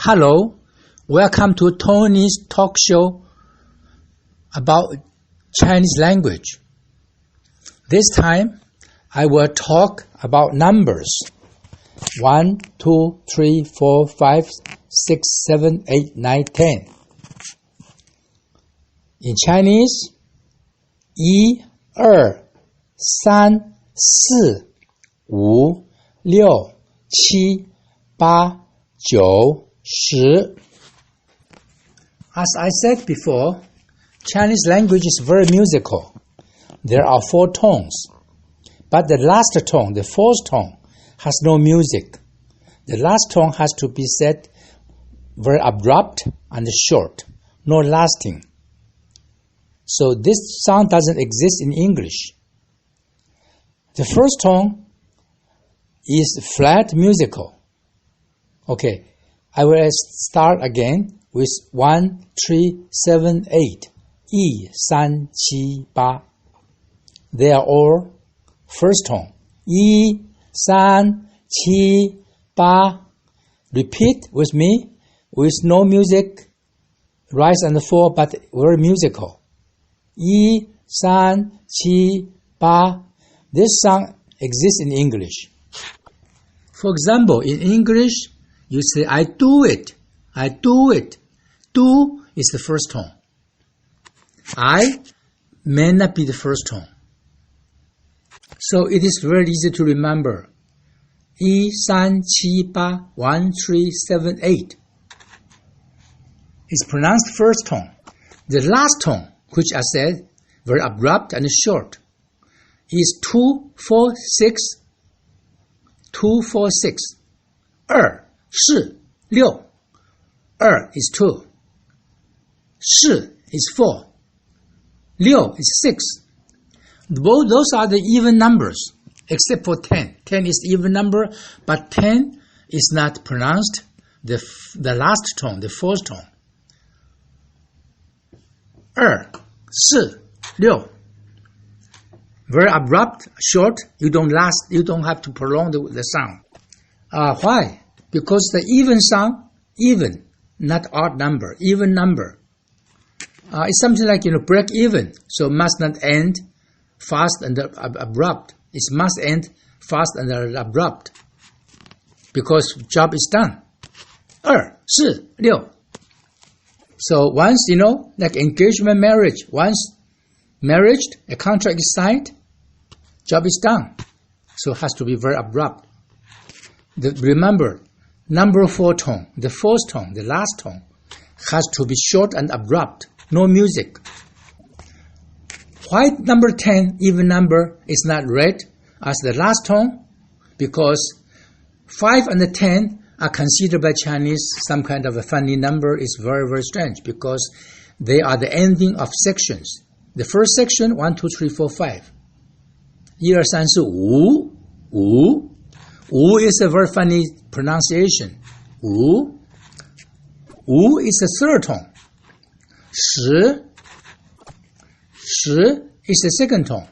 Hello, welcome to Tony's talk show about Chinese language. This time, I will talk about numbers. 1, 2, 3, 4, 5, 6, 7, 8, 9, 10. In Chinese, 1, 2, 3, 4, 5, 6, 7, 8, 9, 10. As I said before, Chinese language is very musical. There are 4 tones, but the last tone, the 4th tone, has no music. The last tone has to be said very abrupt and short, no lasting. So this sound doesn't exist in English. The first tone is flat musical. Okay, I will start again with 1, 3, 7, 8. 1, 3, 7, 8. They are all first tone. 1, 3, 7, 8. Repeat with me with no music, rise and fall, but very musical. 1, 3, 7, 8. This sound exists in English. For example, in English, you say, I do it. I do it. Do is the first tone. I may not be the first tone. So it is very easy to remember. 1, 3, 7, 8. 1, 3, 7, 8. It's pronounced first tone. The last tone, which I said, very abrupt and short, is 2, 4, 6. 2, 4, 6. 2, 4, 6. 2 is 2. 4 is 4. 6 is 6. Those are the even numbers, except for 10. 10 is even number, but 10 is not pronounced the last tone, the 4th tone. 2, 4, 6. Very abrupt, short. You don't have to prolong the sound. Why? Because the even sound, even, not odd number, even number. It's something like, break even. So must not end fast and abrupt. It must end fast and abrupt. Because job is done. 2, 4, 6. So once, like engagement marriage, once marriage, a contract is signed, job is done. So it has to be very abrupt. Remember, number 4 tone, the 4th tone, the last tone, has to be short and abrupt, no music. Why number 10, even number, is not read as the last tone? Because 5 and 10 are considered by Chinese some kind of a funny number. It's very, very strange because they are the ending of sections. The first section, 1, 2, 3, 4, 5. 1, 2, 3, 4, 5. 5 is a very funny pronunciation. 5. 5 is the 3rd tone. 10. 10 is the 2nd tone.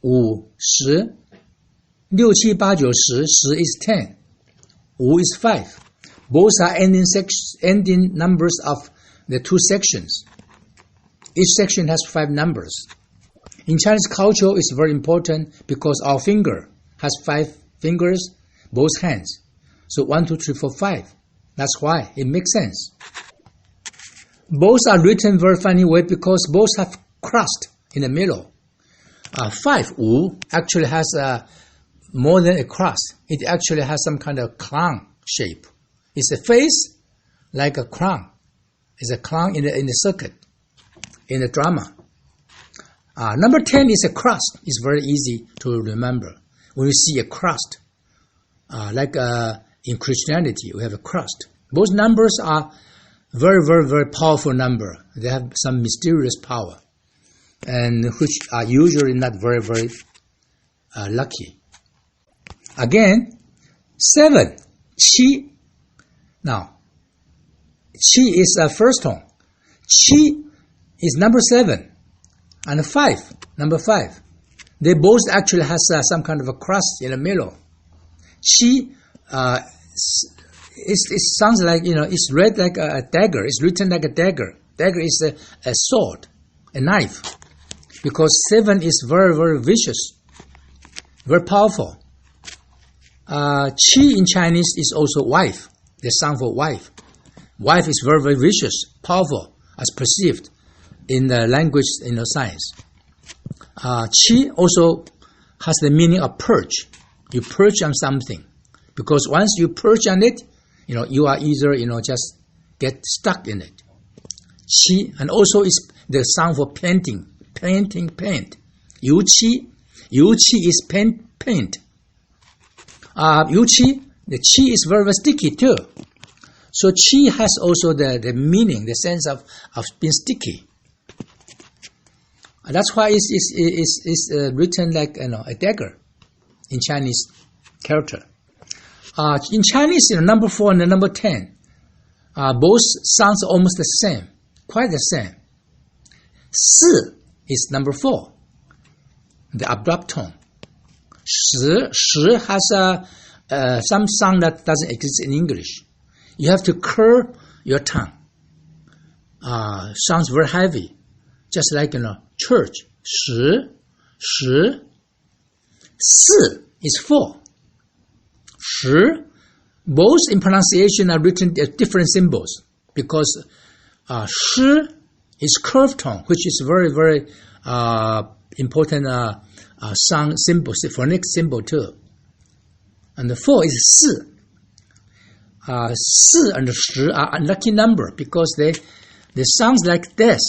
5, 10. 6, 7, 8, 9, 10. 10 is 10. 5 is 5. Both are ending numbers of the 2 sections. Each section has 5 numbers. In Chinese culture, it's very important because our finger has 5 fingers, both hands. So 1, 2, 3, 4, 5. That's why it makes sense. Both are written very funny way because both have crust in the middle. 5, 5, actually has more than a crust. It actually has some kind of crown shape. It's a face like a crown. It's a crown in the circuit, in the drama. Number 10 is a crust. It's very easy to remember. When you see a crust, like in Christianity, we have a crust. Both numbers are very, very, very powerful number. They have some mysterious power, and which are usually not very, very lucky. Again, 7, 7. Now, 7 is a first tone. 7 is number 7, and 5, number 5. They both actually has some kind of a crust in the middle. 7 it sounds like, it's read like a dagger. It's written like a dagger. Dagger is a sword, a knife. Because 7 is very, very vicious, very powerful. Qi in Chinese is also wife, the sound for wife. Wife is very, very vicious, powerful, as perceived in the language, science. Qi also has the meaning of purge. You purge on something. Because once you purge on it, you are either, just get stuck in it. Qi, and also is the sound for painting. Paint. Yu qi is paint. Yu qi, the qi is very, very sticky too. So qi has also the meaning, the sense of being sticky. That's why it's written like a dagger in Chinese character. In Chinese, number 4 and the number 10, both sounds almost the same, quite the same. Si is number 4, the abrupt tone. Shi has some sound that doesn't exist in English. You have to curl your tongue. Sounds very heavy, just like church. Shi. Si is 4. Shi, both in pronunciation are written as different symbols because shi is curved tone, which is very, very important sound symbol, phonic symbol too. And the 4 is si. Si and shi are unlucky number because they sounds like death.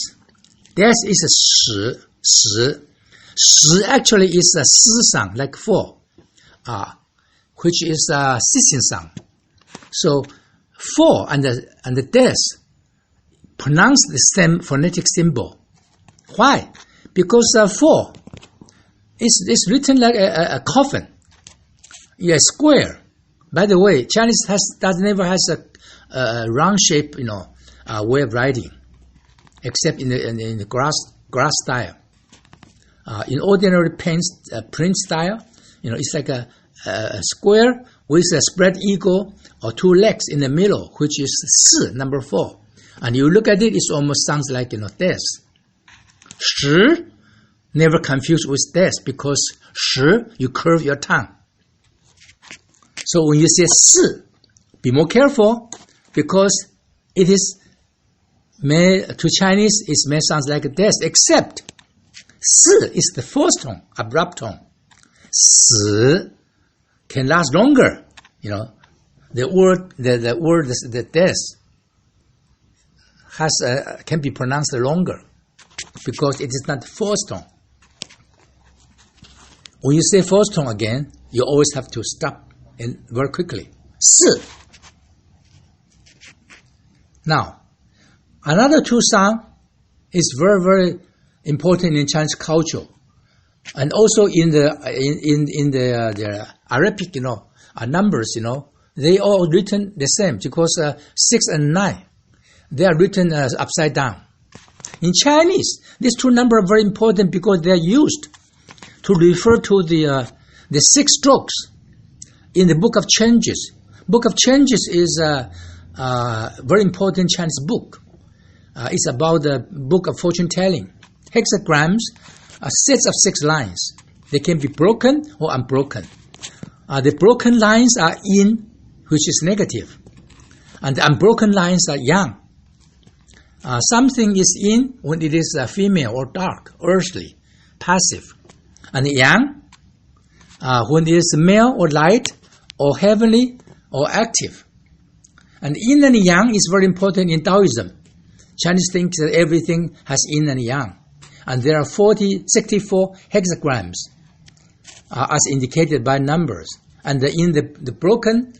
Death is a shi. Shi actually is a si sound, like 4, which is a ceasing sound. So 4 and the death pronounce the same phonetic symbol. Why? Because 4 is written like a coffin, a square. By the way, Chinese never has a round shape, way of writing, except in the grass style. In ordinary print style, it's like a square with a spread eagle or 2 legs in the middle, which is si, number 4. And you look at it, it almost sounds like death. Shi, never confused with death because shi, you curve your tongue. So when you say si, be more careful because it is to Chinese it may sound like death, except si is the 4th tone, abrupt tone. Si can last longer. The death can be pronounced longer because it is not 4th tone. When you say 4th tone again, you always have to stop and very quickly. Si. Now, another 2 sound is very, very important in Chinese culture, and also in the Arabic, numbers, they all written the same because 6 and 9, they are written upside down. In Chinese, these 2 numbers are very important because they are used to refer to the 6 strokes in the Book of Changes. Book of Changes is a very important Chinese book. It's about the book of fortune telling. Hexagrams are sets of 6 lines. They can be broken or unbroken. The broken lines are yin, which is negative, and the unbroken lines are yang. Something is yin when it is female or dark, earthly, passive, and yang when it is male or light or heavenly or active. And yin and yang is very important in Taoism. Chinese think that everything has yin and yang. And there are 64 hexagrams as indicated by numbers. And in the broken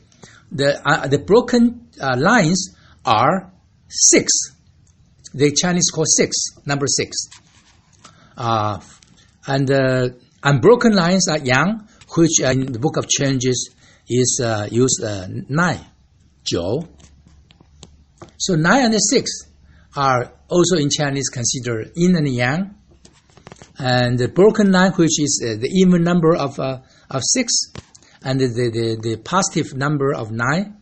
lines are 6. The Chinese call 6, number 6. And unbroken lines are yang, which in the Book of Changes is used 9, 9. So 9 and 6 are also in Chinese considered yin and yang. And the broken line, which is the even number of 6, and the positive number of 9,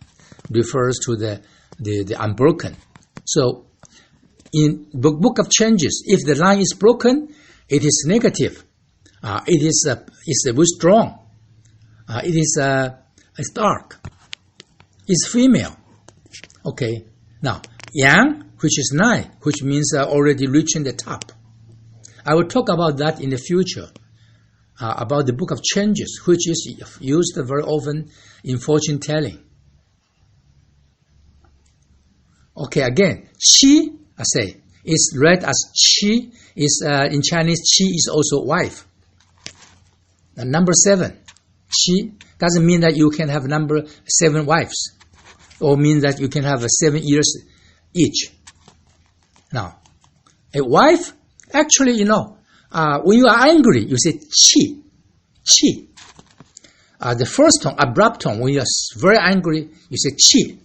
refers to the unbroken. So in the book of changes, if the line is broken, it is negative. It is withdrawn. It's dark. It's female. Okay. Now, Yang, which is 9, which means already reaching the top. I will talk about that in the future, about the book of changes, which is used very often in fortune telling. Okay, again, Qi, I say, is read as Qi. In Chinese, Qi is also wife. And number 7, Qi doesn't mean that you can have number 7 wives, or mean that you can have 7 years each. Now, a wife, actually, when you are angry, you say qi, qi. The first tone, abrupt tone, when you are very angry, you say qi.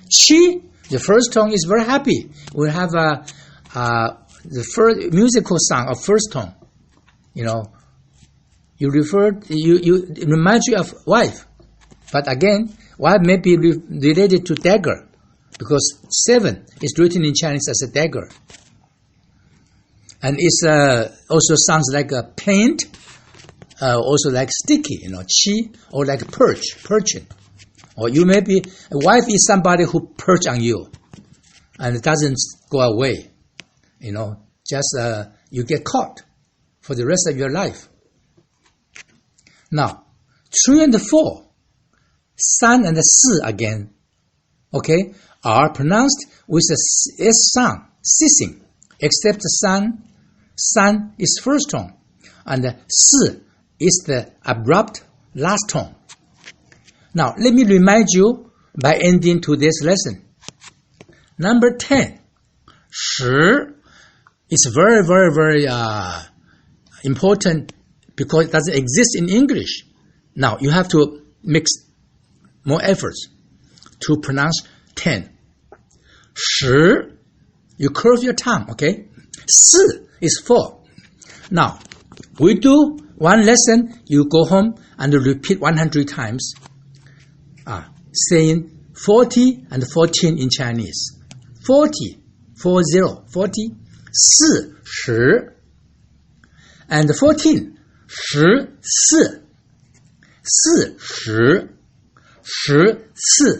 Qi, the first tone is very happy. We have the first musical sound of first tone. You remind you of wife. But again, wife may be related to dagger, because 7 is written in Chinese as a dagger. And it also sounds like a paint, also like sticky, qi, or like perching. Or you may be, a wife is somebody who perch on you, and it doesn't go away. Just you get caught for the rest of your life. Now, 3 and 4, san and si again, okay, are pronounced with a s sound, ceasing, except san is first tone, and si is the abrupt last tone. Now, let me remind you by ending today's lesson. Number 10, shi is very, very, very important because it doesn't exist in English. Now, you have to make more efforts to pronounce 10. Shi, you curve your tongue, okay? Si is 4. Now, we do one lesson, you go home and repeat 100 times, saying 40 and 14 in Chinese. 40, 40, si, shi. And 14, shi, si, shi, si.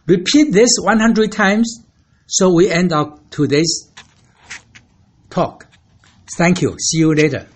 Repeat this 100 times, so we end our today's talk. Thank you. See you later.